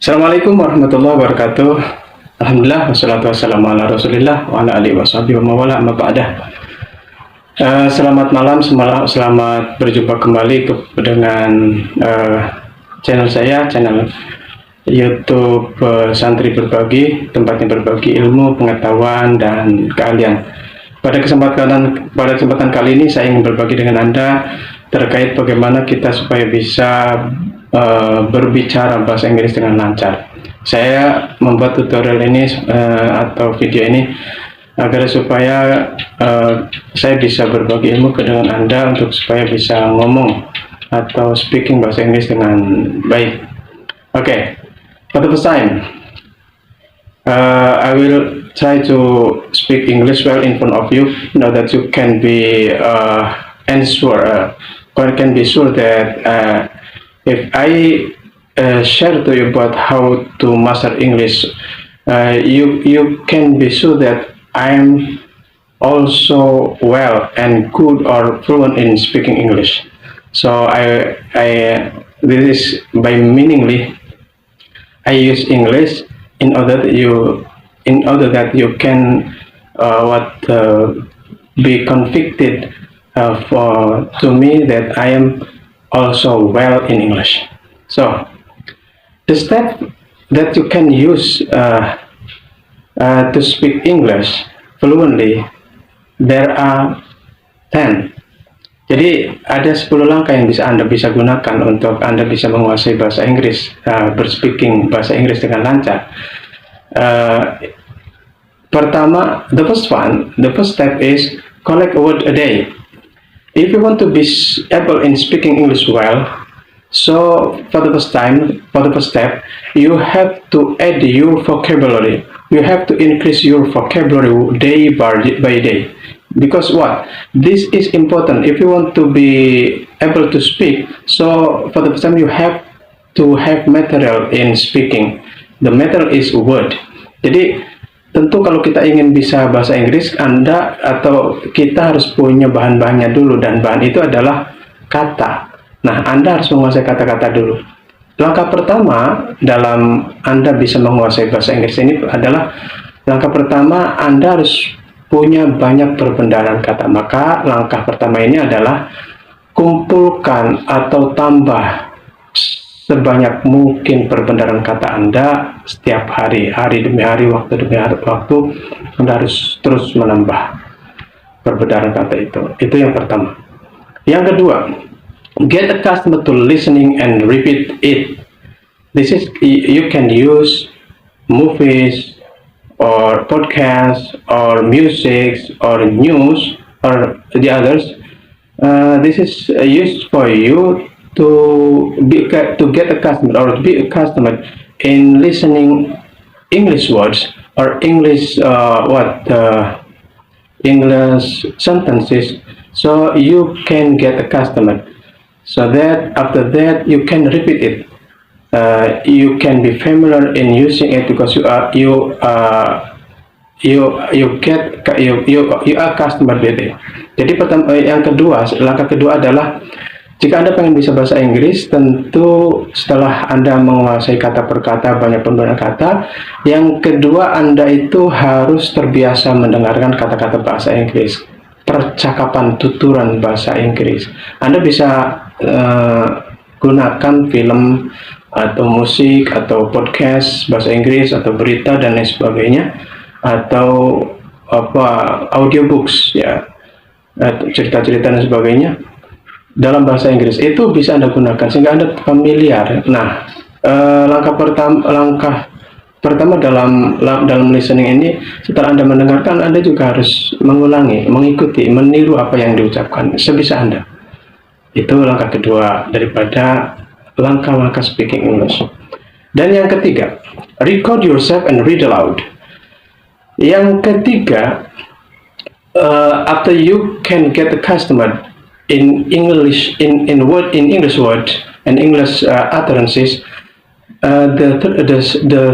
Assalamualaikum warahmatullahi wabarakatuh. Alhamdulillah wassalatu wassalamu ala Rasulillah wa ala alihi washabihi wa mawala amma ba'dah. Selamat malam, selamat berjumpa kembali dengan channel saya, channel YouTube Santri Berbagi, tempatnya berbagi ilmu, pengetahuan dan keahlian. Pada kesempatan kali ini saya ingin berbagi dengan Anda terkait bagaimana kita supaya bisa berbicara bahasa Inggris dengan lancar. Saya membuat tutorial ini atau video ini agar supaya saya bisa berbagi ilmu dengan Anda untuk supaya bisa ngomong atau speaking bahasa Inggris dengan baik. Okay, for the first time, I will try to speak English well in front of you, that you can be can be sure that if I share to you about how to master English, you can be sure that I am also well and good or fluent in speaking English. So this is by meaningly I use English in order that you can be convicted to me that I am also well in English. So the step that you can use to speak English fluently, there are 10. Jadi ada 10 langkah yang Anda bisa gunakan untuk Anda bisa menguasai bahasa Inggris, berspeaking bahasa Inggris dengan lancar. Pertama, the first step is collect a word a day. If you want to be able in speaking English well, so for the first step, you have to add your vocabulary. You have to increase your vocabulary day by day. Because what? This is important. If you want to be able to speak, so for the first time you have to have material in speaking. The material is word. Jadi tentu kalau kita ingin bisa bahasa Inggris, kita harus punya bahan-bahannya dulu, dan bahan itu adalah kata. Nah, Anda harus menguasai kata-kata dulu. Langkah pertama dalam Anda bisa menguasai bahasa Inggris ini adalah langkah pertama Anda harus punya banyak perbendaharaan kata. Maka langkah pertama ini adalah kumpulkan atau tambah sebanyak mungkin perbendaharaan kata Anda setiap hari demi hari, waktu demi waktu. Anda harus terus menambah perbendaharaan kata itu. Itu yang pertama. Yang kedua, get accustomed to listening and repeat it. This is, you can use movies or podcasts or music or news or the others. This is used for you to get accustomed or to be accustomed in listening English words or English English sentences, so you can get accustomed. So that after that you can repeat it. You can be familiar in using it because you are accustomed with it. Jadi langkah kedua adalah jika Anda pengen bisa bahasa Inggris, tentu setelah Anda menguasai kata per kata, banyak penggunaan kata, yang kedua Anda itu harus terbiasa mendengarkan kata-kata bahasa Inggris, percakapan tuturan bahasa Inggris. Anda bisa gunakan film atau musik atau podcast bahasa Inggris atau berita dan lain sebagainya, atau audiobooks ya, cerita-cerita dan sebagainya dalam bahasa Inggris itu bisa Anda gunakan sehingga Anda familiar. Nah, langkah pertama dalam listening ini, setelah Anda mendengarkan, Anda juga harus mengulangi, mengikuti, meniru apa yang diucapkan sebisa Anda. Itu langkah kedua daripada langkah-langkah speaking English. Dan yang ketiga, record yourself and read aloud. Yang ketiga, after you can get accustomed in English English words and English utterances, the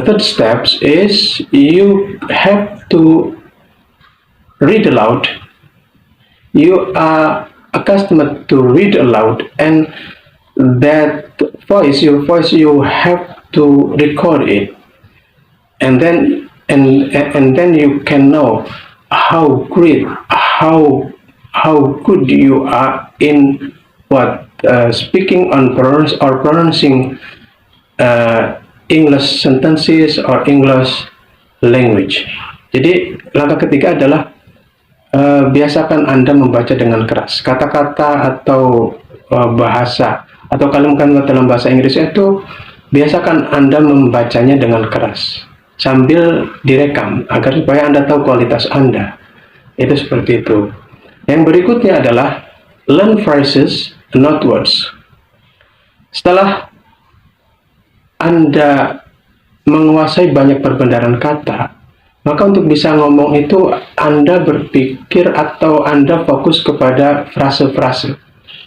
third steps is you have to read aloud. You are accustomed to read aloud, and that your voice, you have to record it, and then you can know how great, how good you are in what speaking on pronouncing English sentences or English language. Jadi langkah ketiga adalah biasakan Anda membaca dengan keras. Kata-kata atau bahasa atau kalimat-kalimat dalam bahasa Inggris itu biasakan Anda membacanya dengan keras sambil direkam agar supaya Anda tahu kualitas Anda. Itu seperti itu. Yang berikutnya adalah learn phrases, not words. Setelah Anda menguasai banyak perbendaharaan kata, maka untuk bisa ngomong itu Anda berpikir atau Anda fokus kepada frase-frase.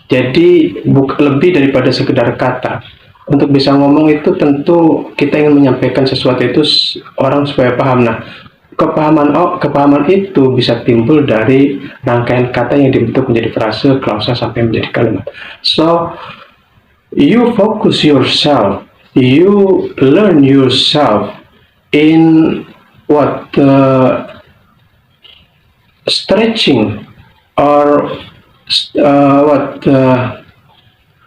Jadi lebih daripada sekedar kata. Untuk bisa ngomong itu tentu kita ingin menyampaikan sesuatu itu orang supaya paham. Nah, kepahaman itu bisa timbul dari rangkaian kata yang dibentuk menjadi frase, klausa sampai menjadi kalimat. So, you focus yourself, you learn yourself in what stretching or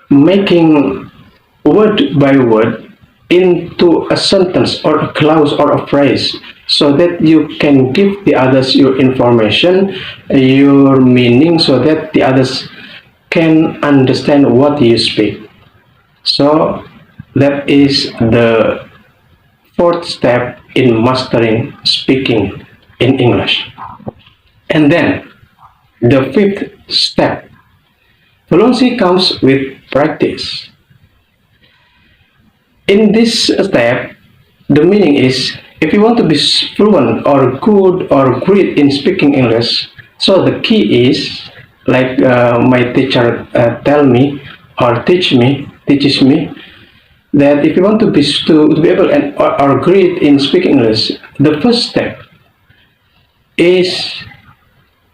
making word by word into a sentence or a clause or a phrase, so that you can give the others your information, your meaning, so that the others can understand what you speak. So that is the fourth step in mastering speaking in English. And then the fifth step, fluency comes with practice. In this step, the meaning is, if you want to be fluent or good or great in speaking English, so the key is, like my teacher teaches me, that if you want to be able or great in speaking English, the first step is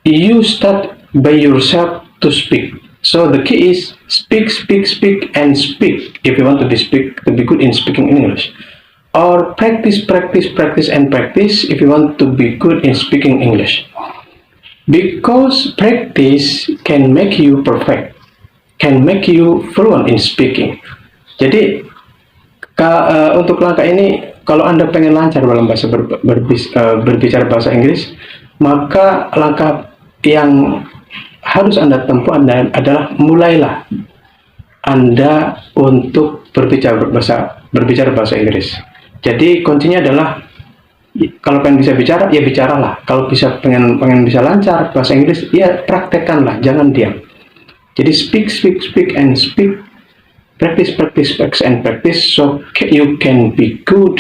you start by yourself to speak. So the key is speak, and speak if you want to be good in speaking English. Or practice, and practice if you want to be good in speaking English. Because practice can make you perfect, can make you fluent in speaking. Jadi untuk langkah ini, kalau Anda pengen lancar dalam berbicara bahasa Inggris, maka langkah yang harus Anda tempuh adalah mulailah Anda untuk berbicara bahasa Inggris. Jadi kuncinya adalah, kalau pengen bisa bicara, ya bicaralah. Kalau pengen bisa lancar bahasa Inggris, ya praktekkanlah, jangan diam. Jadi speak, and speak. Practice, and practice, so you can be good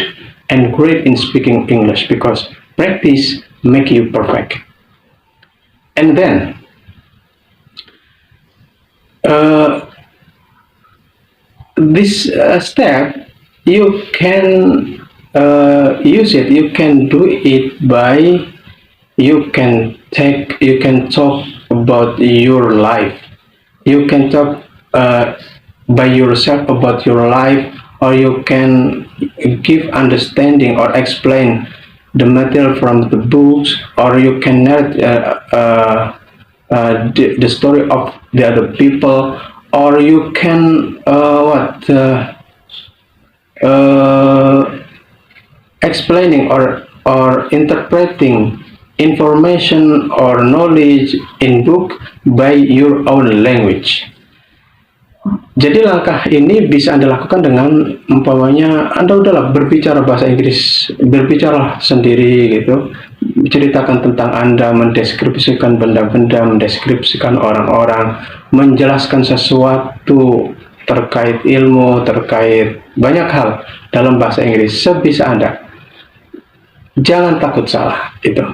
and great in speaking English, because practice make you perfect. And then this step, you can use it, you can do it by, you can talk about your life, you can talk by yourself about your life, or you can give understanding or explain the material from the books, or you can narrate the story of the other people, or you can explaining or interpreting information or knowledge in book by your own language. Jadi langkah ini bisa Anda lakukan dengan umpamanya Anda udahlah berbicara bahasa Inggris, berbicara sendiri gitu, menceritakan tentang Anda, mendeskripsikan benda-benda, mendeskripsikan orang-orang, menjelaskan sesuatu terkait ilmu, terkait banyak hal dalam bahasa Inggris sebisa Anda. Jangan takut salah itu.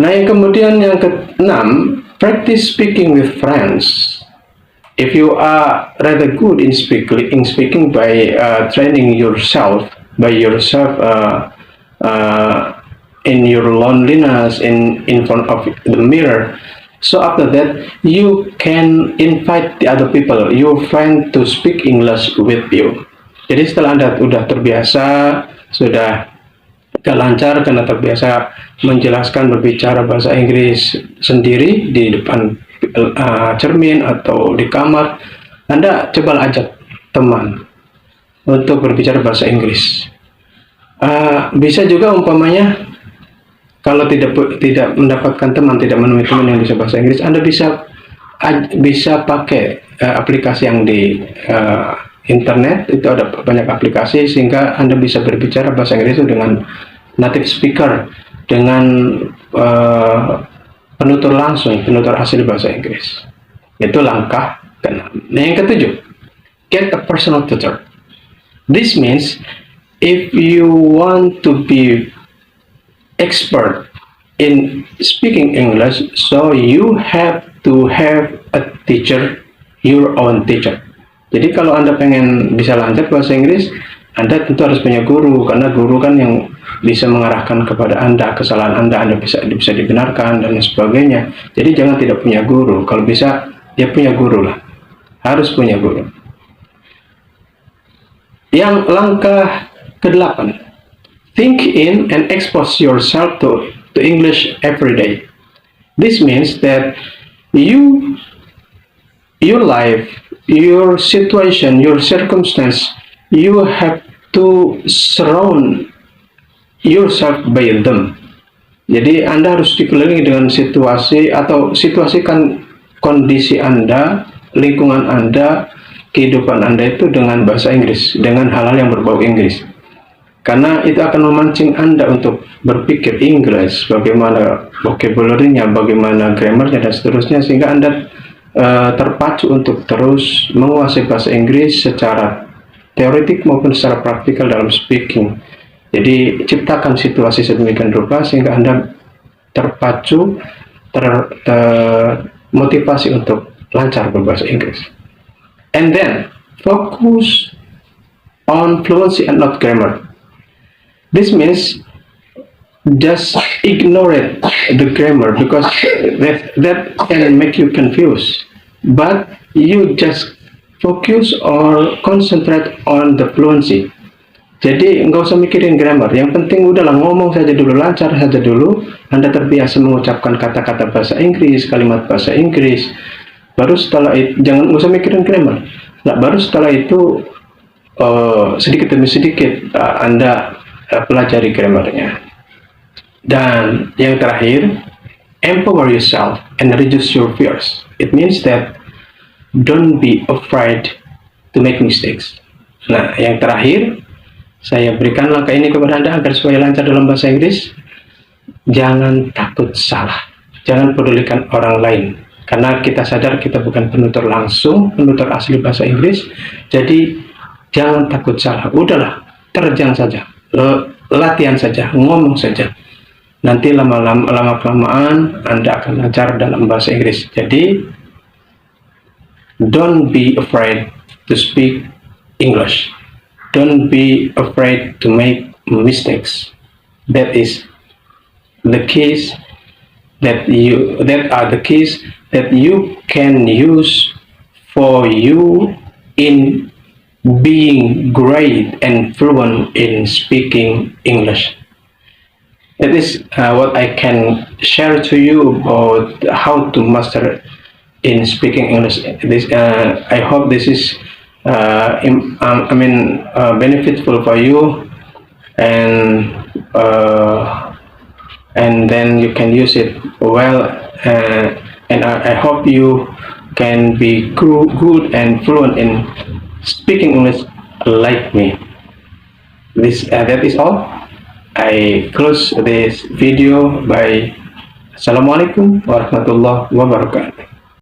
Nah, yang kemudian yang keenam, practice speaking with friends. If you are rather good in speaking by training yourself in your loneliness in front of the mirror, So after that, you can invite the other people, your friend, to speak English with you. Jadi setelah Anda sudah terbiasa, sudah lancar karena terbiasa menjelaskan berbicara bahasa Inggris sendiri di depan cermin atau di kamar, Anda coba ajak teman untuk berbicara bahasa Inggris. Bisa juga umpamanya kalau tidak mendapatkan teman, tidak menemui teman yang bisa bahasa Inggris, Anda bisa pakai aplikasi yang di internet. Itu ada banyak aplikasi sehingga Anda bisa berbicara bahasa Inggris itu dengan native speaker, dengan penutur langsung, penutur asli bahasa Inggris. Itu langkah ke-6. Nah, yang ke-7, get a personal tutor. This means if you want to be expert in speaking English, so you have to have a teacher, your own teacher. Jadi kalau Anda pengen bisa lancar bahasa Inggris, Anda tentu harus punya guru, karena guru kan yang bisa mengarahkan kepada Anda, kesalahan Anda bisa dibenarkan dan sebagainya. Jadi jangan tidak punya guru. Kalau bisa dia punya guru lah, harus punya guru. Yang langkah ke-8, think in and expose yourself to English every day. This means that your life, your situation, your circumstance, you have to surround yourself by them. Jadi Anda harus dikelilingi dengan situasi atau situasikan kondisi Anda, lingkungan Anda, kehidupan Anda itu dengan bahasa Inggris, dengan hal-hal yang berbau Inggris. Karena itu akan memancing Anda untuk berpikir Inggris, bagaimana vocabulary-nya, bagaimana grammar-nya dan seterusnya, sehingga Anda terpacu untuk terus menguasai bahasa Inggris secara teoretik maupun secara praktikal dalam speaking. Jadi ciptakan situasi sedemikian rupa sehingga Anda terpacu, termotivasi untuk lancar berbahasa Inggris. And then focus on fluency and not grammar. This means just ignore the grammar, because that can make you confused. But you just focus or concentrate on the fluency. Jadi nggak usah mikirin grammar, yang penting udahlah ngomong saja dulu, lancar saja dulu. Anda terbiasa mengucapkan kata-kata bahasa Inggris, kalimat bahasa Inggris. Baru setelah itu, jangan usah mikirin grammar. Nah, baru setelah itu sedikit demi sedikit Anda pelajari grammarnya. Dan yang terakhir, empower yourself and reduce your fears. It means that don't be afraid to make mistakes. Nah, yang terakhir, saya berikan langkah ini kepada Anda agar supaya lancar dalam bahasa Inggris. Jangan takut salah. Jangan pedulikan orang lain. Karena kita sadar kita bukan penutur langsung, penutur asli bahasa Inggris. Jadi jangan takut salah. Udahlah, terjang saja. Latihan saja, ngomong saja. Nanti lama-kelamaan Anda akan lancar dalam bahasa Inggris. Jadi don't be afraid to speak English. Don't be afraid to make mistakes. That is the keys that are the keys that you can use for you in being great and fluent in speaking English. That is what I can share to you about how to master in speaking English. I hope this is benefitful for you, and then you can use it well, and I hope you can be good and fluent in speaking English like me. That is all. I close this video by Assalamualaikum warahmatullahi wabarakatuh.